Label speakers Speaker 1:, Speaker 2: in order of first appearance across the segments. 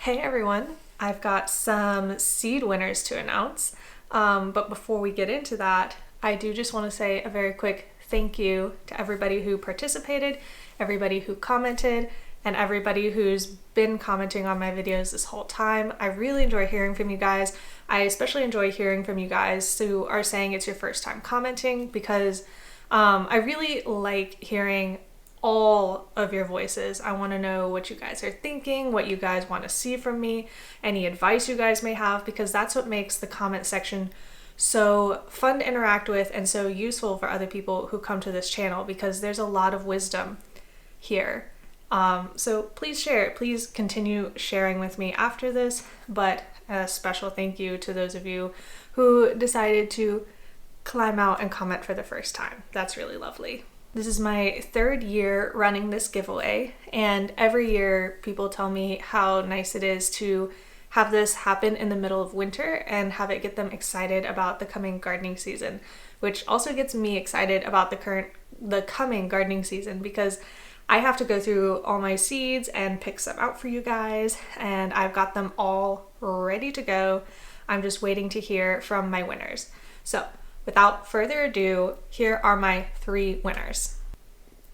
Speaker 1: Hey everyone, I've got some seed winners to announce, but before we get into that, I do just want to say a very quick thank you to everybody who participated, everybody who commented, and everybody who's been commenting on my videos this whole time. I really enjoy hearing from you guys. I especially enjoy hearing from you guys who are saying it's your first time commenting because I really like hearing all of your voices. I want to know what you guys are thinking, what you guys want to see from me, any advice you guys may have, because that's what makes the comment section so fun to interact with and so useful for other people who come to this channel, because there's a lot of wisdom here. So please share it. Please continue sharing with me after this, but a special thank you to those of you who decided to climb out and comment for the first time. That's really lovely. This is my third year running this giveaway, and every year people tell me how nice it is to have this happen in the middle of winter and have it get them excited about the coming gardening season, which also gets me excited about the coming gardening season, because I have to go through all my seeds and pick some out for you guys, and I've got them all ready to go. I'm just waiting to hear from my winners. So without further ado, here are my 3 winners.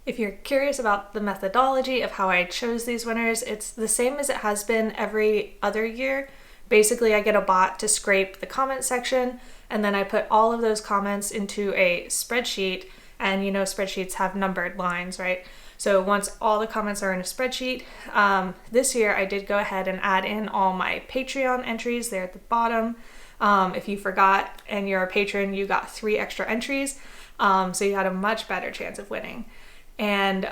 Speaker 1: If you're curious about the methodology of how I chose these winners, it's the same as it has been every other year. Basically, I get a bot to scrape the comment section, and then I put all of those comments into a spreadsheet, and you know spreadsheets have numbered lines, right? So once all the comments are in a spreadsheet, this year I did go ahead and add in all my Patreon entries there at the bottom. If you forgot and you're a patron, you got 3 extra entries, so you had a much better chance of winning. And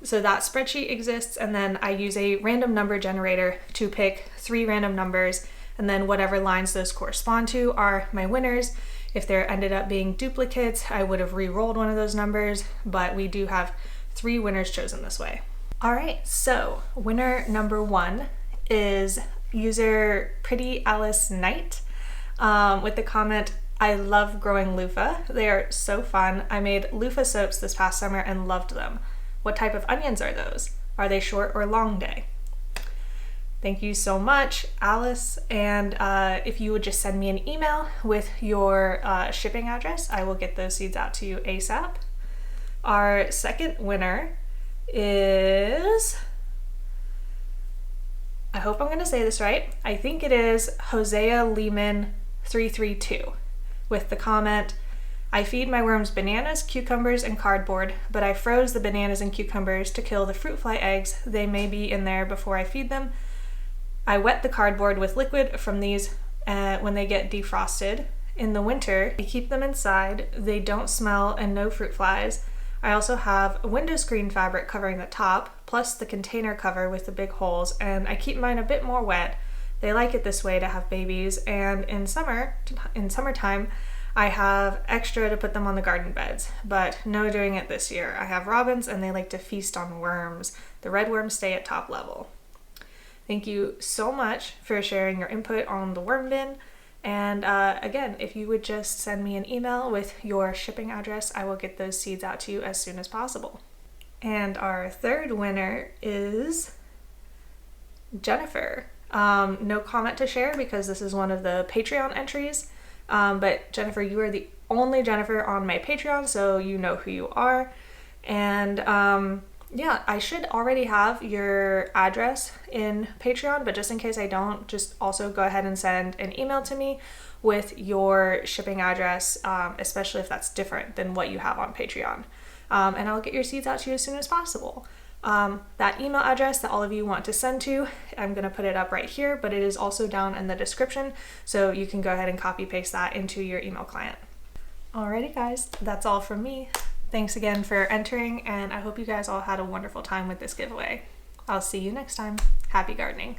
Speaker 1: so that spreadsheet exists, and then I use a random number generator to pick 3 random numbers, and then whatever lines those correspond to are my winners. If there ended up being duplicates, I would have re-rolled one of those numbers, but we do have 3 winners chosen this way. All right, so winner number 1 is user Pretty Alice Knight. With the comment, "I love growing loofah. They are so fun. I made loofah soaps this past summer and loved them. What type of onions are those? Are they short or long day?" Thank you so much, Alice. And if you would just send me an email with your shipping address, I will get those seeds out to you ASAP. Our second winner is, I hope I'm going to say this right, I think it is Hosea Lehman 332 with the comment, "I feed my worms bananas, cucumbers, and cardboard, but I froze the bananas and cucumbers to kill the fruit fly eggs. They may be in there before I feed them. I wet the cardboard with liquid from these when they get defrosted. In the winter, I keep them inside. They don't smell and no fruit flies. I also have a window screen fabric covering the top, plus the container cover with the big holes, and I keep mine a bit more wet. They like it this way to have babies, and in summertime, I have extra to put them on the garden beds, but no doing it this year. I have robins and they like to feast on worms. The red worms stay at top level." Thank you so much for sharing your input on the worm bin. And again, if you would just send me an email with your shipping address, I will get those seeds out to you as soon as possible. And our third winner is Jennifer. No comment to share because this is one of the Patreon entries. But Jennifer, you are the only Jennifer on my Patreon, so you know who you are. And yeah, I should already have your address in Patreon, but just in case I don't, just also go ahead and send an email to me with your shipping address, especially if that's different than what you have on Patreon. And I'll get your seeds out to you as soon as possible. That email address that all of you want to send to, I'm going to put it up right here, but it is also down in the description, so you can go ahead and copy paste that into your email client. Alrighty guys, that's all from me. Thanks again for entering, and I hope you guys all had a wonderful time with this giveaway. I'll see you next time. Happy gardening.